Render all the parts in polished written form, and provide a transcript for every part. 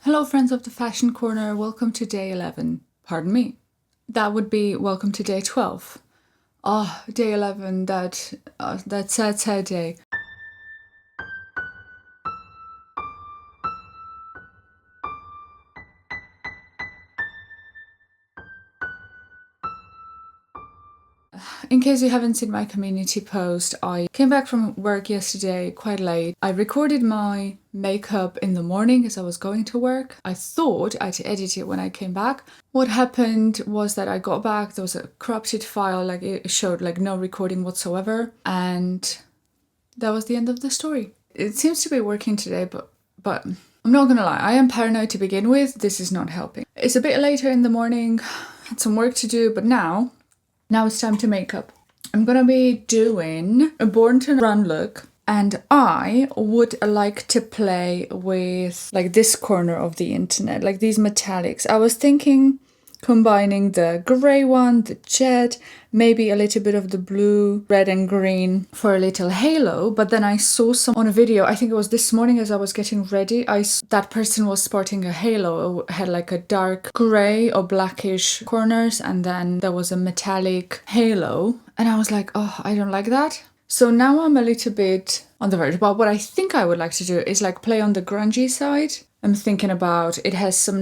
Hello friends of the Fashion Corner, welcome to day 11. Pardon me. That would be welcome to day 12. Oh, day 11, that sad day. In case you haven't seen my community post, I came back from work yesterday quite late. I recorded my makeup in the morning as I was going to work. I thought I'd edit it when I came back. What happened was that I got back, there was a corrupted file, like it showed like no recording whatsoever, and that was the end of the story. It seems to be working today, but I'm not gonna lie, I am paranoid to begin with. This is not helping. It's a bit later in the morning, had some work to do, but now it's time to make up. I'm gonna be doing a Born to Run look, and I would like to play with like this corner of the internet, like these metallics. I was thinking combining the grey one, the jet, maybe a little bit of the blue, red and green for a little halo. But then I saw some on a video, I think it was this morning as I was getting ready, that person was sporting a halo. It had like a dark grey or blackish corners, and then there was a metallic halo. And I was like, oh, I don't like that. So now I'm a little bit on the verge. But what I think I would like to do is like play on the grungy side. I'm thinking about, it has some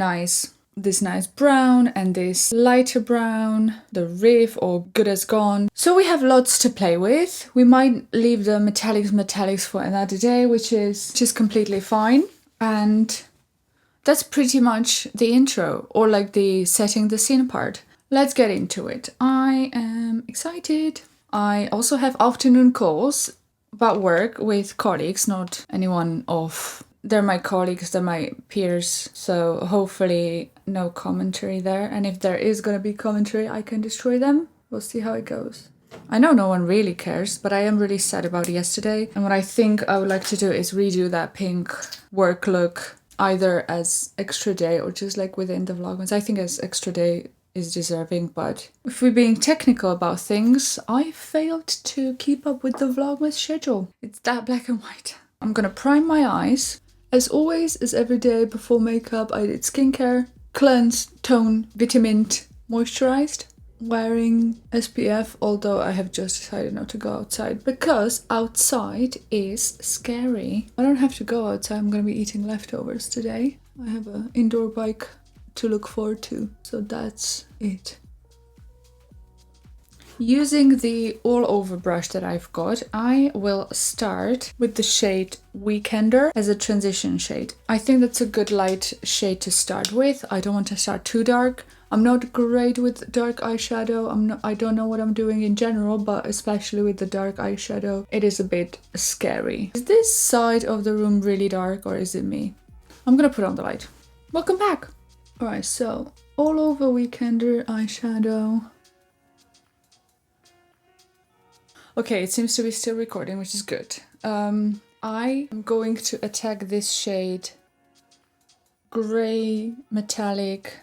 this nice brown and this lighter brown, the Riff or Good as Gone. So we have lots to play with. We might leave the metallics for another day, which is completely fine. And that's pretty much the intro, or like the setting the scene part. Let's get into it. I am excited. I also have afternoon calls about work with colleagues, not anyone off. They're my colleagues, they're my peers, so hopefully no commentary there. And if there is gonna be commentary, I can destroy them. We'll see how it goes. I know no one really cares, but I am really sad about yesterday. And what I think I would like to do is redo that pink work look, either as extra day or just like within the Vlogmas. I think as extra day is deserving, but if we're being technical about things, I failed to keep up with the Vlogmas schedule. It's that black and white. I'm gonna prime my eyes. As always, as every day before makeup, I did skincare, cleanse, tone, vitamined, moisturized. Wearing SPF, although I have just decided not to go outside because outside is scary. I don't have to go outside, I'm gonna be eating leftovers today. I have an indoor bike to look forward to, so that's it. Using the all-over brush that I've got, I will start with the shade Weekender as a transition shade. I think that's a good light shade to start with. I don't want to start too dark. I'm not great with dark eyeshadow. I don't know what I'm doing in general, but especially with the dark eyeshadow, it is a bit scary. Is this side of the room really dark, or is it me? I'm gonna put on the light. Welcome back! Alright, so all over Weekender eyeshadow. Okay, it seems to be still recording, which is good. I am going to attack this shade Grey Metallic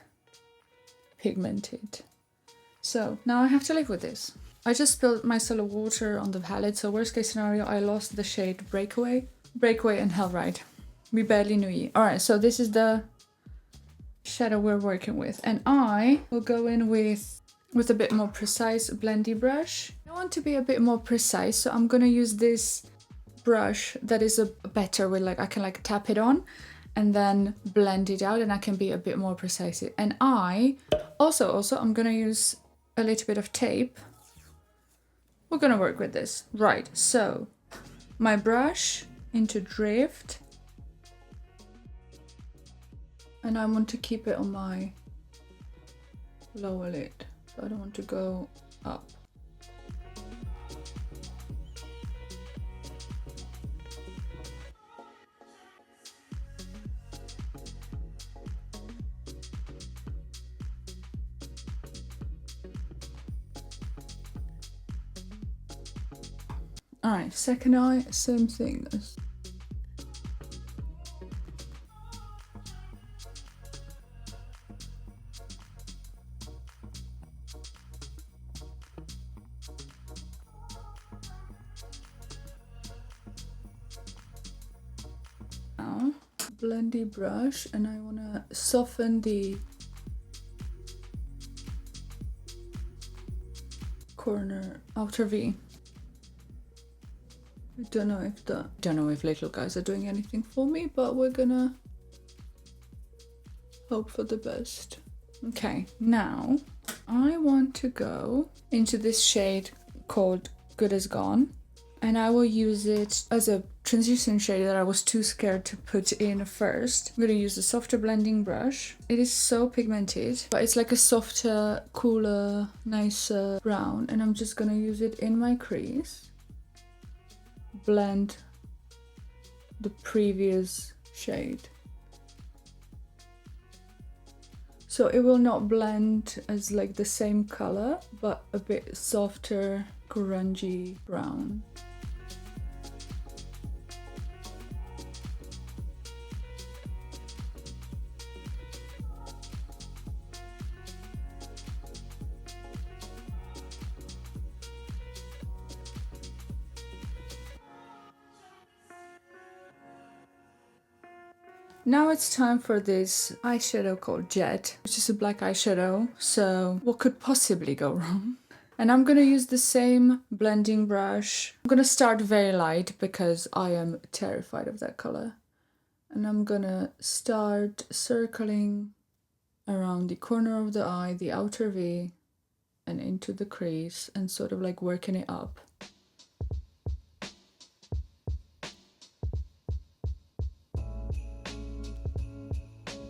Pigmented. So now I have to live with this. I just spilled myself water on the palette, so worst case scenario, I lost the shade Breakaway and Hellride. We barely knew ye. Alright, so this is the shadow we're working with. And I will go in with a bit more precise blendy brush. I want to be a bit more precise, so I'm gonna use this brush that is a better with, like, I can like tap it on and then blend it out, and I can be a bit more precise. And I also I'm gonna use a little bit of tape. We're gonna work with this. Right, so my brush into Drift, and I want to keep it on my lower lid. So I don't want to go up. Alright, second eye, same thing. blendy brush and I want to soften the corner outer V. I don't know if little guys are doing anything for me, but we're gonna hope for the best. Okay, now I want to go into this shade called Good As Gone, and I will use it as a transition shade that I was too scared to put in first. I'm gonna use a softer blending brush. It is so pigmented, but it's like a softer, cooler, nicer brown, and I'm just gonna use it in my crease. Blend the previous shade. So it will not blend as like the same color, but a bit softer, grungy brown. Now it's time for this eyeshadow called Jet, which is a black eyeshadow, so what could possibly go wrong? And I'm gonna use the same blending brush. I'm gonna start very light because I am terrified of that color. And I'm gonna start circling around the corner of the eye, the outer V, and into the crease, and sort of like working it up.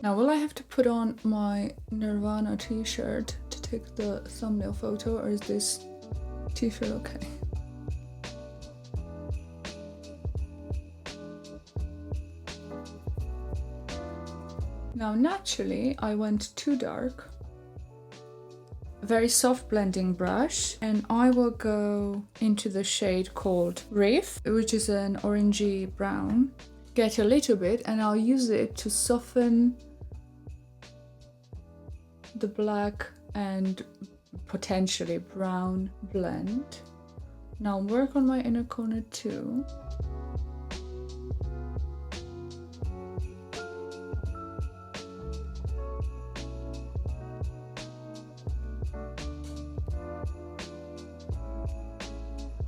Now, will I have to put on my Nirvana t-shirt to take the thumbnail photo, or is this t-shirt okay? Now, naturally, I went too dark. A very soft blending brush, and I will go into the shade called Riff, which is an orangey brown. Get a little bit, and I'll use it to soften the black and potentially brown blend. Now work on my inner corner too.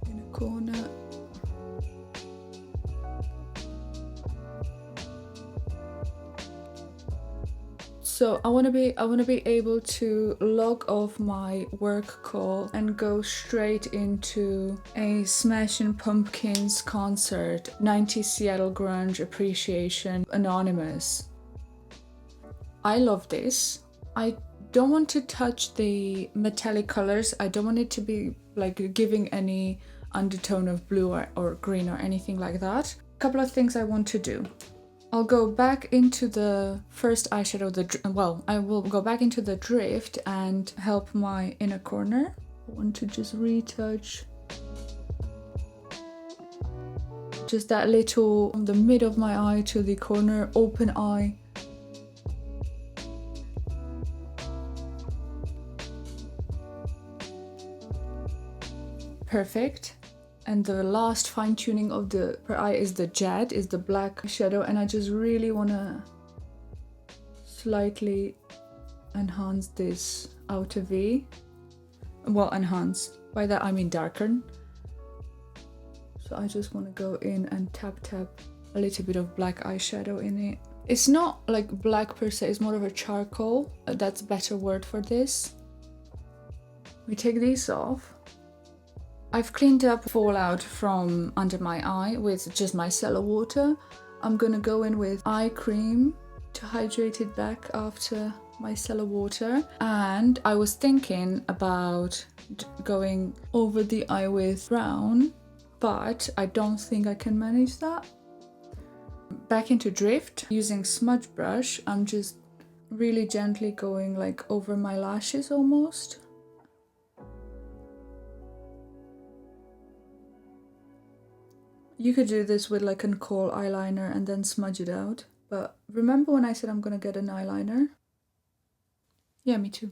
Inner corner. So I want to be able to log off my work call and go straight into a Smashing Pumpkins concert, 90s Seattle grunge appreciation, Anonymous. I love this. I don't want to touch the metallic colors. I don't want it to be like giving any undertone of blue or green or anything like that. A couple of things I want to do. I'll go back into the first eyeshadow, I will go back into the Drift and help my inner corner. I want to just retouch just that little from the mid of my eye to the corner, open eye. Perfect. And the last fine tuning of the per eye is the Jet, is the black shadow, and I just really want to slightly enhance this outer V. Well, enhance, by that I mean darken. So I just want to go in and tap a little bit of black eyeshadow in it. It's not like black per se, it's more of a charcoal. That's a better word for this. We take these off. I've cleaned up fallout from under my eye with just micellar water. I'm gonna go in with eye cream to hydrate it back after micellar water. And I was thinking about going over the eye with brown, but I don't think I can manage that. Back into Drift, using smudge brush, I'm just really gently going like over my lashes almost. You could do this with like a kohl eyeliner and then smudge it out. But remember when I said I'm gonna get an eyeliner? Yeah, me too.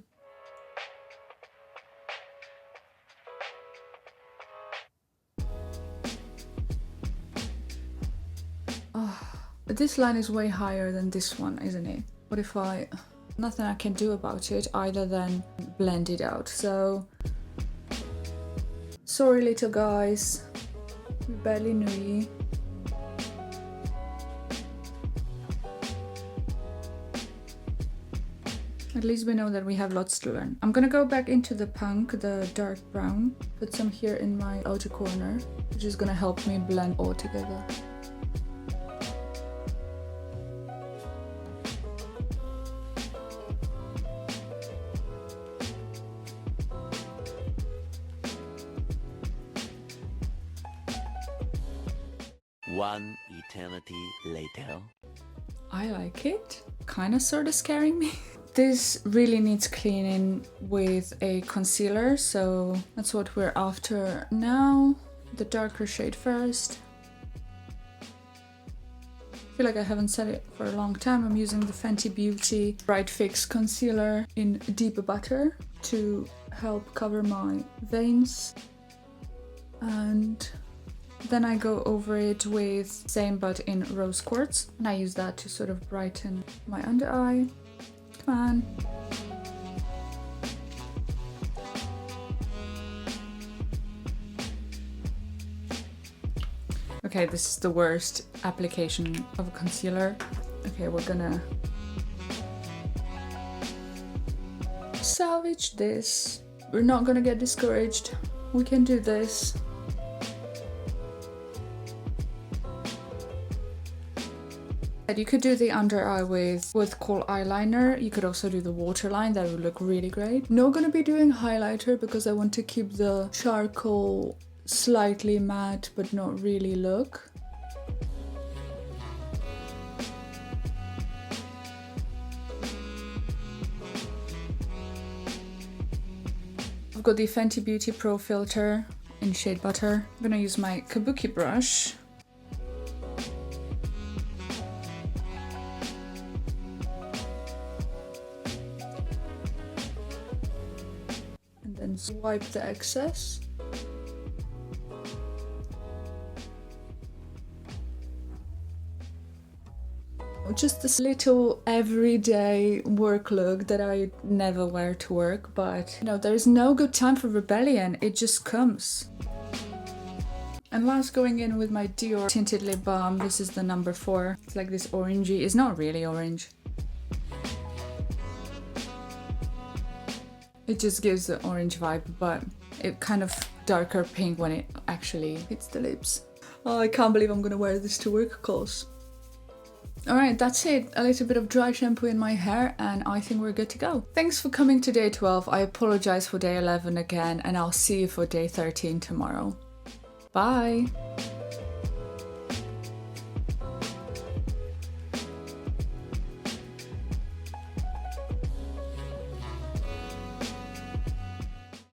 This line is way higher than this one, isn't it? What if I... Nothing I can do about it other than blend it out. So... Sorry, little guys. We barely knew you. At least we know that we have lots to learn. I'm gonna go back into the punk, the dark brown, put some here in my outer corner, which is gonna help me blend all together. One eternity later. I like it. Kinda sorta scaring me. This really needs cleaning with a concealer, so that's what we're after now. The darker shade first. I feel like I haven't said it for a long time. I'm using the Fenty Beauty Bright Fix Concealer in Deep Butter to help cover my veins. And then I go over it with same but in rose quartz, and I use that to sort of brighten my under eye. Come on. Okay, this is the worst application of a concealer. Okay, we're gonna salvage this. We're not gonna get discouraged. We can do this. You could do the under eye with kohl eyeliner. You could also do the waterline. That would look really great. Not gonna be doing highlighter because I want to keep the charcoal slightly matte but not really look. I've got the Fenty Beauty Pro filter in shade Butter. I'm gonna use my kabuki brush. And wipe the excess. Just this little everyday work look that I never wear to work, but you know, there is no good time for rebellion, it just comes. And last, going in with my Dior tinted lip balm. This is the number 4. It's like this orangey, it's not really orange. It just gives the orange vibe, but it kind of darker pink when it actually hits the lips. Oh, I can't believe I'm gonna wear this to work calls. Alright, that's it. A little bit of dry shampoo in my hair and I think we're good to go. Thanks for coming to day 12. I apologize for day 11 again, and I'll see you for day 13 tomorrow. Bye!